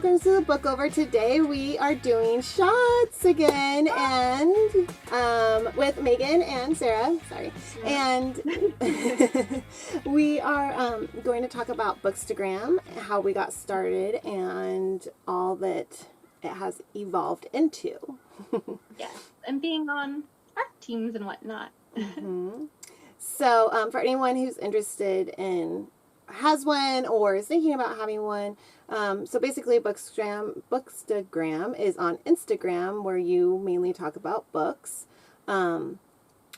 welcome to the book over. Today we are doing shots again, and with Megan and Sarah. Sorry, and we are going to talk about Bookstagram, how we got started, and all that it has evolved into. Yes, and being on art teams and whatnot. Mm-hmm. So, for anyone who's interested in has one or is thinking about having one, so basically Bookstagram is on Instagram, where you mainly talk about books. I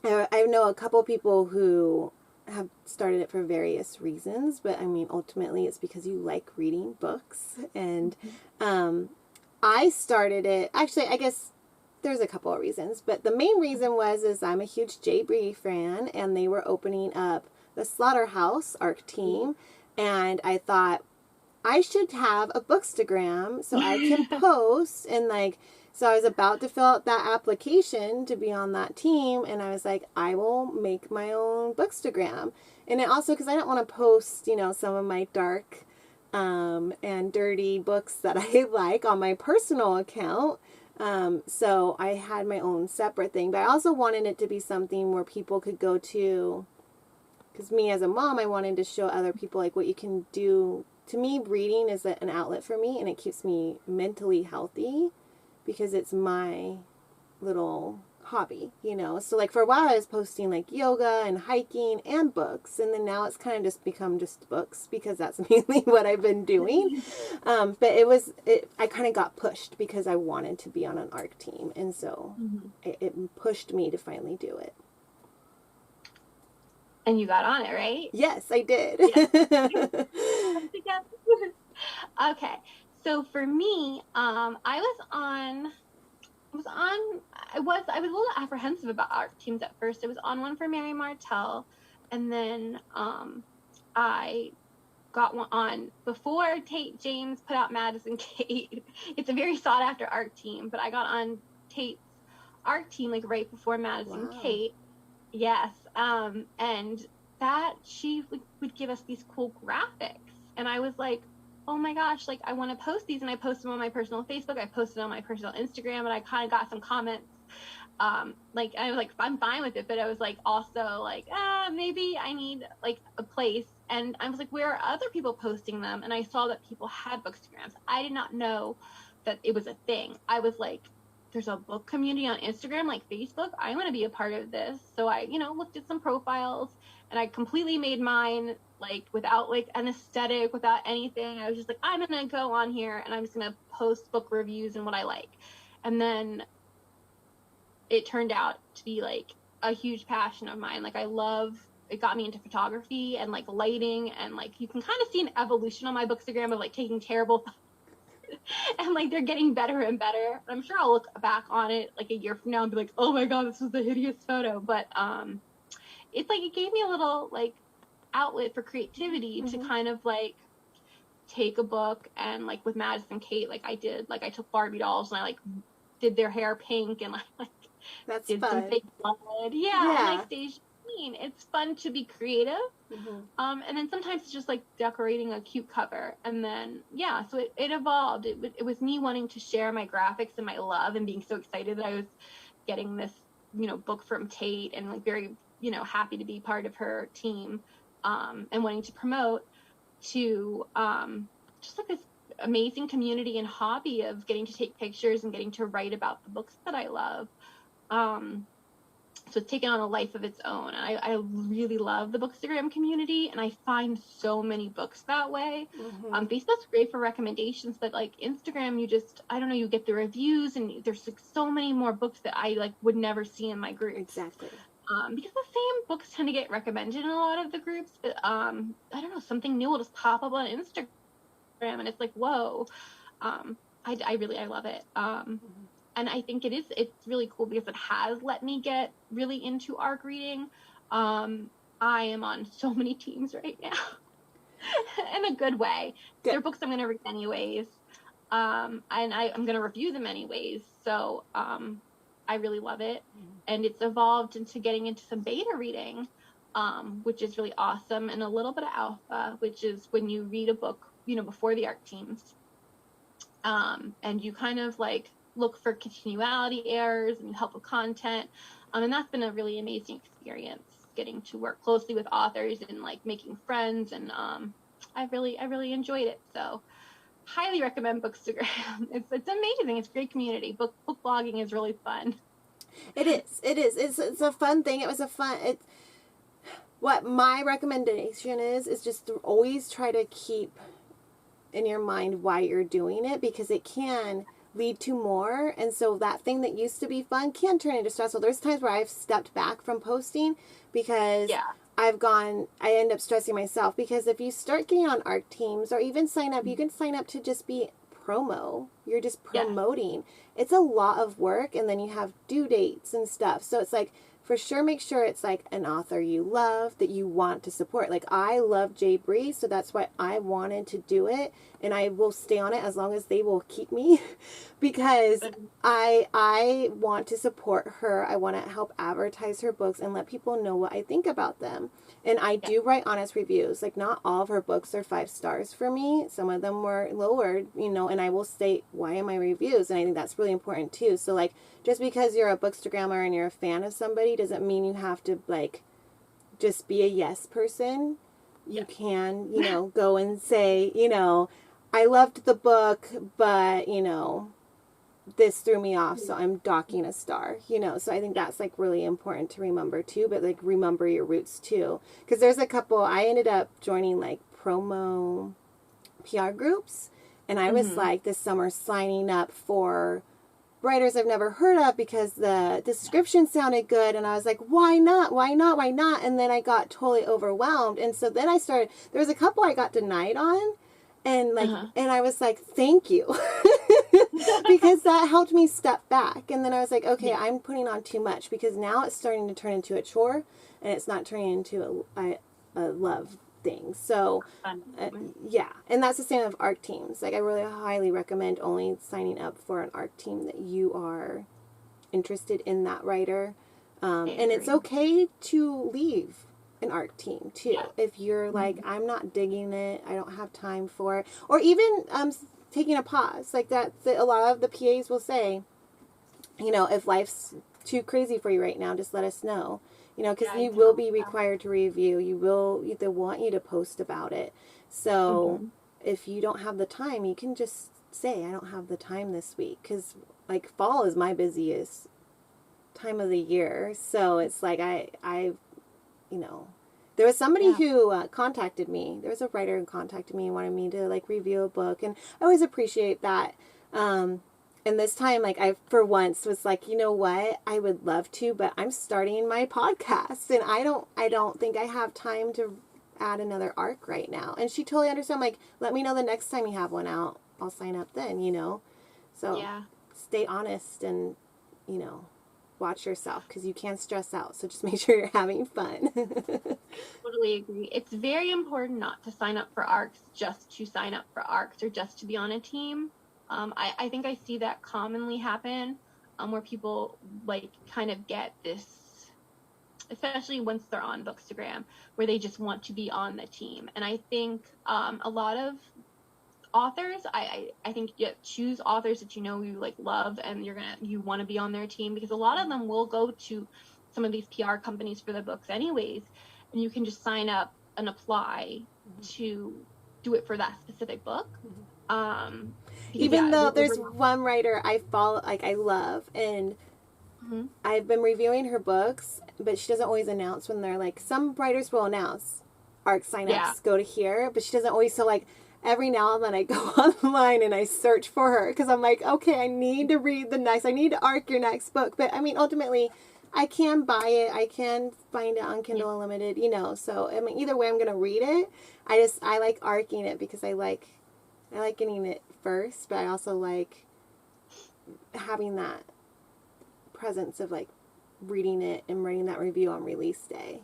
know a couple people who have started it for various reasons, but I mean, ultimately it's because you like reading books. And I started it, actually, I guess there's a couple of reasons, but the main reason is I'm a huge J. Bree fan, and they were opening up the Slaughterhouse ARC team, and I thought I should have a Bookstagram so I can post, and so I was about to fill out that application to be on that team, and I was like, I will make my own Bookstagram. And it also, because I don't want to post, some of my dark and dirty books that I like on my personal account. So I had my own separate thing, but I also wanted it to be something where people could go to, because me as a mom, I wanted to show other people what you can do. To me, reading is an outlet for me, and it keeps me mentally healthy because it's my little hobby, So for a while I was posting yoga and hiking and books, and then now it's kind of just become just books because that's mainly what I've been doing. But I kind of got pushed because I wanted to be on an ARC team, and so it pushed me to finally do it. And you got on it, right? Yes, I did. Yeah. Okay. So for me, I was a little apprehensive about art teams at first. I was on one for Mary Martell, and then I got one on before Tate James put out Madison Kate. It's a very sought after art team, but I got on Tate's art team right before Madison Kate. Yes. And that she would give us these cool graphics, and I was like, oh my gosh, I want to post these. And I posted them on my personal Facebook, I posted on my personal Instagram, and I kind of got some comments. I was like, I'm fine with it, but I was also maybe I need a place. And I was like, where are other people posting them? And I saw that people had Bookstagrams. I did not know that it was a thing. I was like, there's a book community on Instagram, like Facebook. I want to be a part of this. So I, looked at some profiles, and I completely made mine without an aesthetic, without anything. I was just I'm going to go on here and I'm just going to post book reviews and what I like. And then it turned out to be a huge passion of mine. It got me into photography and lighting, and you can kind of see an evolution on my Bookstagram of taking terrible and they're getting better and better. I'm sure I'll look back on it a year from now and be like, oh my god, this was the hideous photo. But it's it gave me a little outlet for creativity to kind of take a book, and with Madison Kate, I did I took Barbie dolls and I did their hair pink, and that's did fun. some fake blood. Yeah. And I staged. It's fun to be creative. And then sometimes it's just decorating a cute cover, and then so it evolved. It was me wanting to share my graphics and my love, and being so excited that I was getting this book from Tate, and very happy to be part of her team, and wanting to promote to just this amazing community and hobby of getting to take pictures and getting to write about the books that I love. So it's taken on a life of its own. And I really love the Bookstagram community, and I find so many books that way. Facebook's great for recommendations, but Instagram, you get the reviews, and there's so many more books that I would never see in my group. Exactly. Because the same books tend to get recommended in a lot of the groups, but I don't know, something new will just pop up on Instagram, and it's whoa. I love it. And I think it's really cool because it has let me get really into ARC reading. I am on so many teams right now in a good way. Good. They're books I'm going to read anyways. And I'm going to review them anyways. So I really love it. And it's evolved into getting into some beta reading, which is really awesome, and a little bit of alpha, which is when you read a book, before the ARC teams. and you kind of like look for continuality errors and you help with content. And that's been a really amazing experience, getting to work closely with authors and like making friends. And I really enjoyed it. So highly recommend Bookstagram. It's amazing. It's a great community. Book blogging is really fun. It is. It's a fun thing. What my recommendation is just to always try to keep in your mind why you're doing it, because it can lead to more. And so that thing that used to be fun can turn into stressful. There's times where I've stepped back from posting because I end up stressing myself, because if you start getting on ARC teams or even sign up, you can sign up to just be promo. You're just promoting. It's a lot of work, and then you have due dates and stuff. So it's like, for sure, make sure it's like an author you love that you want to support. Like, I love Jay Bree, so that's why I wanted to do it, and I will stay on it as long as they will keep me because I want to support her. I want to help advertise her books and let people know what I think about them. And I do write honest reviews. Like, not all of her books are 5 stars for me. Some of them were lowered, and I will state why in my reviews. And I think that's really important too. So, like, just because you're a Bookstagrammer and you're a fan of somebody doesn't mean you have to, like, just be a yes person. You can, go and say, I loved the book, but, this threw me off, so I'm docking a star, so I think that's like really important to remember too, but like remember your roots too, because there's a couple, I ended up joining like promo PR groups, and I was like this summer signing up for writers I've never heard of because the description sounded good, and I was like, why not, and then I got totally overwhelmed, and so then there was a couple I got denied on, and like and I was like, thank you. Because that helped me step back. And then I was like, okay, I'm putting on too much, because now it's starting to turn into a chore, and it's not turning into a love thing. So, and that's the same with ARC teams. Like, I really highly recommend only signing up for an ARC team that you are interested in that writer. And it's okay to leave an ARC team too. If you're like, I'm not digging it, I don't have time for it, or even taking a pause, like that. A lot of the PAs will say, if life's too crazy for you right now, just let us know, because you will be required to review. They want you to post about it. So if you don't have the time, you can just say, I don't have the time this week, because like fall is my busiest time of the year. So it's like I there was somebody who contacted me. There was a writer who contacted me and wanted me to like review a book, and I always appreciate that. And this time, like, I for once was like, you know what, I would love to, but I'm starting my podcast, and I don't think I have time to add another ARC right now. And she totally understood. I'm like, let me know the next time you have one out. I'll sign up then. So stay honest and watch yourself, because you can stress out. So just make sure you're having fun. Totally agree. It's very important not to sign up for ARCs just to sign up for ARCs or just to be on a team. I think I see that commonly happen, where people like kind of get this, especially once they're on Bookstagram, where they just want to be on the team. And I think a lot of authors, I think you choose authors that you like love, and you want to be on their team, because a lot of them will go to some of these PR companies for their books anyways, and you can just sign up and apply to do it for that specific book. Even though there's one writer I follow, like, I love, and I've been reviewing her books, but she doesn't always announce when they're like, some writers will announce ARC signups go to here, but she doesn't always. So like, every now and then I go online and I search for her, because I'm like, okay, I need to read I need to ARC your next book. But I mean, ultimately, I can buy it. I can find it on Kindle Unlimited, So I mean, either way, I'm gonna read it. I like ARCing it because I like getting it first, but I also like having that presence of like reading it and writing that review on release day.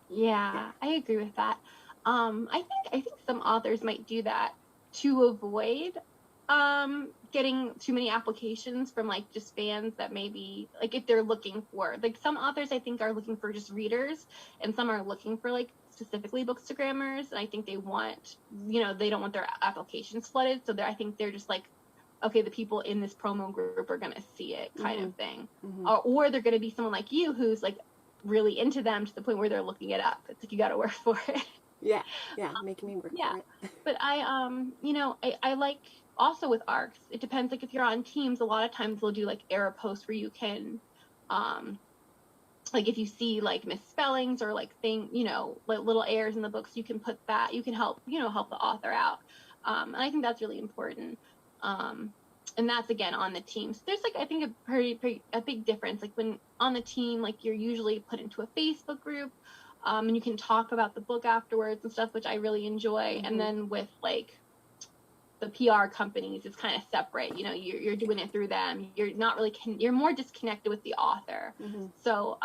Yeah, I agree with that. I think some authors might do that to avoid getting too many applications from like just fans that maybe like, if they're looking for, like, some authors I think are looking for just readers, and some are looking for like specifically Bookstagrammers, and I think they want, they don't want their applications flooded, so I think they're just like okay, the people in this promo group are going to see it kind Mm-hmm. of thing. Mm-hmm. Or they're going to be someone like you who's like really into them to the point where they're looking it up. It's like, you got to work for it. Yeah. Making me work Yeah. for it. But I like also with ARCs, it depends. Like if you're on teams, a lot of times they'll do like error posts where you can, like if you see like misspellings or like like little errors in the books, you can put that, you can help the author out. And I think that's really important. And that's again on the team. So there's like, I think a big difference. Like when on the team, like you're usually put into a Facebook group, and you can talk about the book afterwards and stuff, which I really enjoy. Mm-hmm. And then with like the PR companies, it's kind of separate. You're doing it through them. You're not really you're more disconnected with the author. Mm-hmm. So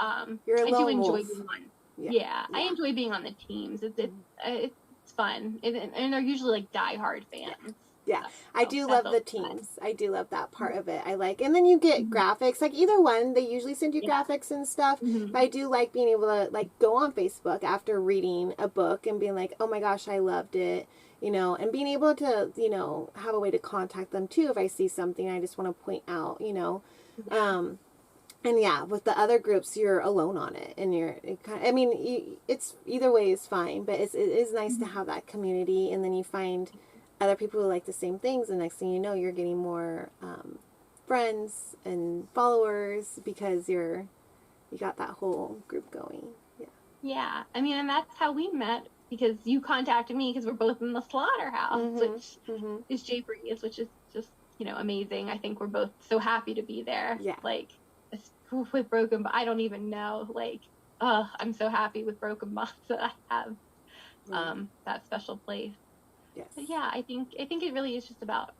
You're a I do lone enjoy wolf. being on. Yeah. Yeah, I enjoy being on the teams. It's fun, and they're usually like diehard fans. Yeah, So I do love the teams. fun. I do love that part of it. I like, and then you get graphics. Like either one, they usually send you graphics and stuff. Mm-hmm. But I do like being able to like go on Facebook after reading a book and being like, oh my gosh, I loved it. And being able to, have a way to contact them too if I see something I just want to point out, And yeah, with the other groups, you're alone on it, and it's either way is fine, but it is nice to have that community, and then you find other people who like the same things, and next thing you know, you're getting more friends and followers because you got that whole group going. Yeah. Yeah, I mean, and that's how we met, because you contacted me because we're both in the slaughterhouse, which is J. Breeze, which is just amazing. I think we're both so happy to be there. Yeah. Like with Broken, but I don't even know. Like, I'm so happy with Broken Box that I have that special place. Yes. But yeah, I think it really is just about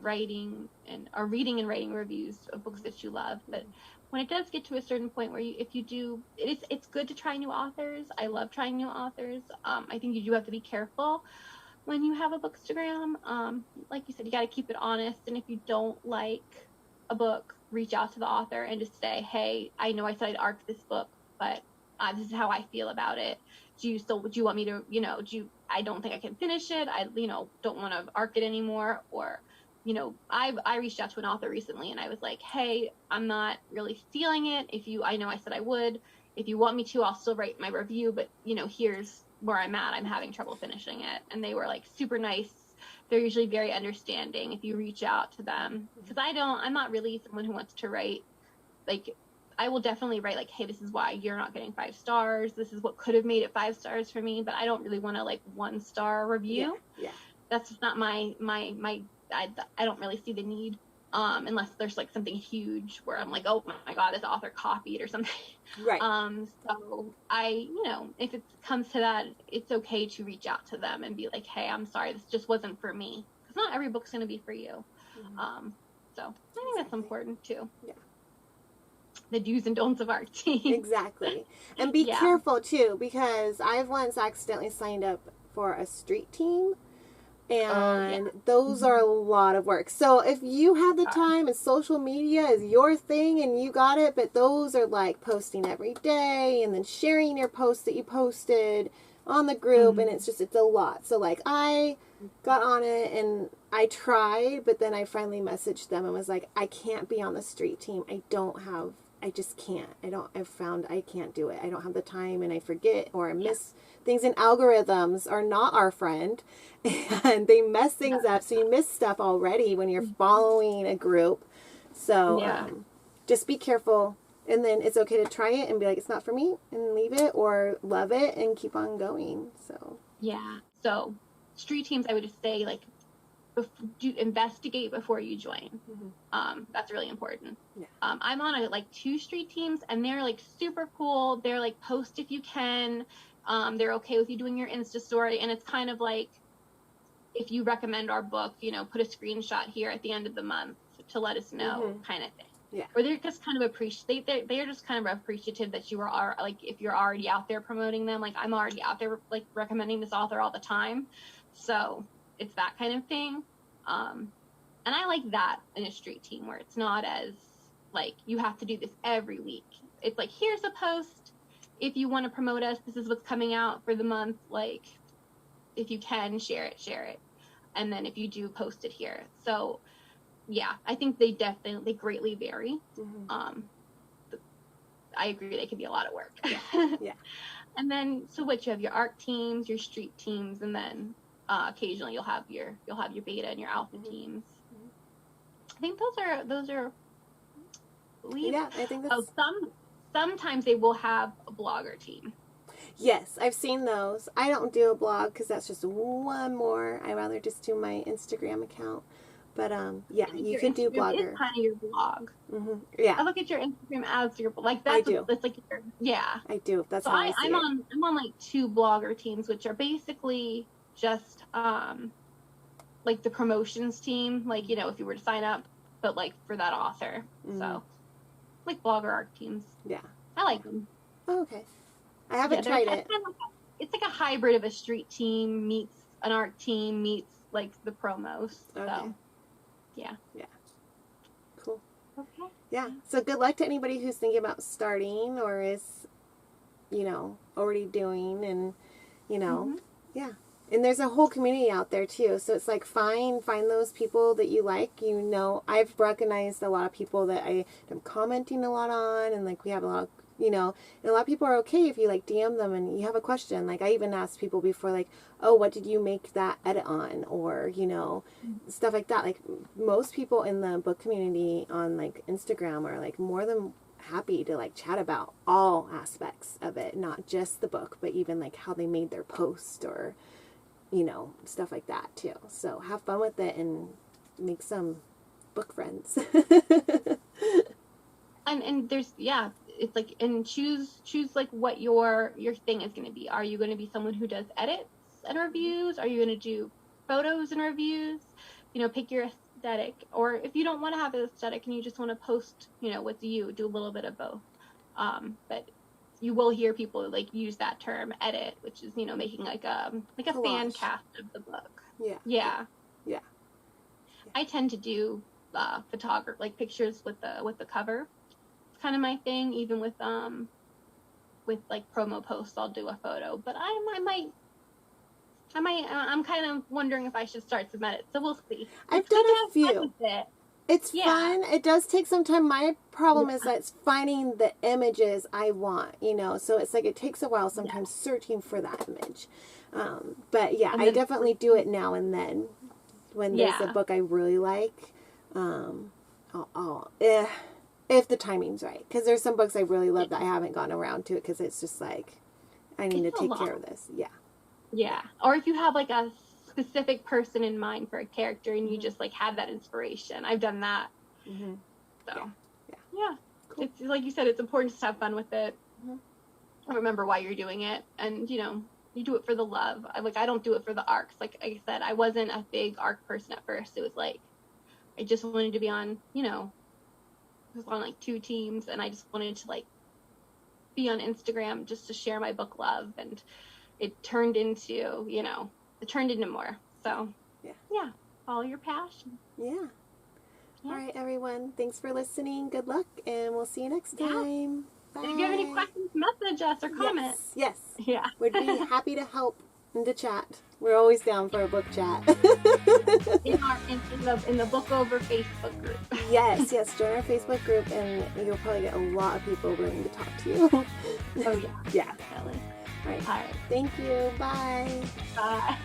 reading and writing reviews of books that you love. But when it does get to a certain point where it's good to try new authors. I love trying new authors. I think you do have to be careful when you have a Bookstagram. Like you said, you got to keep it honest. And if you don't like a book, reach out to the author and just say, hey, I know I said I'd arc this book, but this is how I feel about it. Do you want me to, I don't think I can finish it. I, don't want to arc it anymore. Or, I reached out to an author recently and I was like, hey, I'm not really feeling it. I know I said I would, if you want me to, I'll still write my review, but here's where I'm at. I'm having trouble finishing it. And they were like super nice. They're usually very understanding if you reach out to them, because I'm not really someone who wants to write, like, I will definitely write like, hey, this is why you're not getting 5 stars. This is what could have made it 5 stars for me, but I don't really want to like 1-star review. Yeah. That's just not my I don't really see the need, unless there's like something huge where I'm like, oh my God, this author copied or something. Right. So if it comes to that, it's okay to reach out to them and be like, hey, I'm sorry, this just wasn't for me. Because not every book's going to be for you. So I think that's important too. Yeah. The do's and don'ts of arting. Exactly. And be careful too, because I've once accidentally signed up for a street team, and those are a lot of work. So if you have the time and social media is your thing and you got it, but those are like posting every day and then sharing your posts that you posted on the group, and it's a lot. So like I got on it and I tried, but then I finally messaged them and was like, I can't be on the street team. I just can't. I've found I can't do it. I don't have the time, and I forget or I miss things, and algorithms are not our friend and they mess things up. So you miss stuff already when you're following a group. So just be careful, and then it's okay to try it and be like, it's not for me, and leave it, or love it and keep on going. So street teams, I would just say like, investigate before you join. That's really important. I'm on like 2 street teams, and they're like super cool. They're like, post if you can. They're okay with you doing your Insta story, and it's kind of like, if you recommend our book, put a screenshot here at the end of the month to let us know, kind of thing. Yeah. Or they're just kind of they're just kind of appreciative that you are like, if you're already out there promoting them. Like, I'm already out there like recommending this author all the time, so it's that kind of thing. And I like that in a street team, where it's not as like, you have to do this every week. It's like, here's a post. If you want to promote us, this is what's coming out for the month. Like, if you can share it. And then if you do, post it here. So yeah, I think they greatly vary. Mm-hmm. I agree, they can be a lot of work. Yeah. And then, so what, you have your ARC teams, your street teams, and then occasionally you'll have your beta and your alpha teams. I think those are. Yeah, I think that's. Sometimes they will have a blogger team. Yes, I've seen those. I don't do a blog because that's just one more. I rather just do my Instagram account. But yeah, you can do blogger. It's kind of your blog. Mm-hmm. Yeah, I look at your Instagram as your like I do. It's like yeah. I do. That's so how I see I'm on like 2 blogger teams, which are basically just like the promotions team, like, you know, if you were to sign up, but like for that author. Mm-hmm. So like blogger ARC teams. Yeah, I like them. Oh, okay. I haven't tried it. It's like a hybrid of a street team meets an ARC team meets like the promos. Okay. So yeah. Cool. Okay. Yeah. So good luck to anybody who's thinking about starting or is, you know, already doing, and, you know, yeah. And there's a whole community out there too. So it's like find those people that you like. You know, I've recognized a lot of people that I'm commenting a lot on, and like we have a lot of, you know, and a lot of people are okay if you like DM them and you have a question. Like I even asked people before, like, oh, what did you make that edit on? Or, you know, stuff like that. Like most people in the book community on like Instagram are like more than happy to like chat about all aspects of it, not just the book, but even like how they made their post or, you know, stuff like that too. So have fun with it and make some book friends. And there's, yeah, it's like, and choose like what your thing is going to be. Are you going to be someone who does edits and reviews? Are you going to do photos and reviews? You know, pick your aesthetic. Or if you don't want to have an aesthetic and you just want to post, you know, with you, do a little bit of both. But you will hear people like use that term edit, which is, you know, making like a fan cast of the book. Yeah. I tend to do photography, like pictures with the cover. It's kind of my thing. Even with like promo posts, I'll do a photo. But I'm kind of wondering if I should start some edits. So we'll see. I've done a few. It's fun. It does take some time. My problem is that it's finding the images I want, you know. So it's like it takes a while sometimes searching for that image. But yeah, I definitely do it now and then when there's a book I really like. If the timing's right, because there's some books I really love that I haven't gotten around to it because it's just like I need to take care of this. Yeah. Or if you have like a specific person in mind for a character and you just like have that inspiration. I've done that. So yeah. Cool. It's like you said, it's important to have fun with it. Remember why you're doing it, and you know, you do it for the love. I don't do it for the arcs. Like I said, I wasn't a big arc person at first. It was like I just wanted to be on, you know, I was on like 2 teams, and I just wanted to like be on Instagram just to share my book love, and it turned into, you know, more. So yeah, follow your passion. Yeah. All right, everyone. Thanks for listening. Good luck, and we'll see you next time. Bye. If you have any questions, message us or comment. Yes. Yeah. We'd be happy to help and to chat. We're always down for a book chat. in the Book Over Facebook group. Yes. Join our Facebook group, and you'll probably get a lot of people willing to talk to you. Oh yeah. Yeah. Definitely. All right. Thank you. Bye. Bye.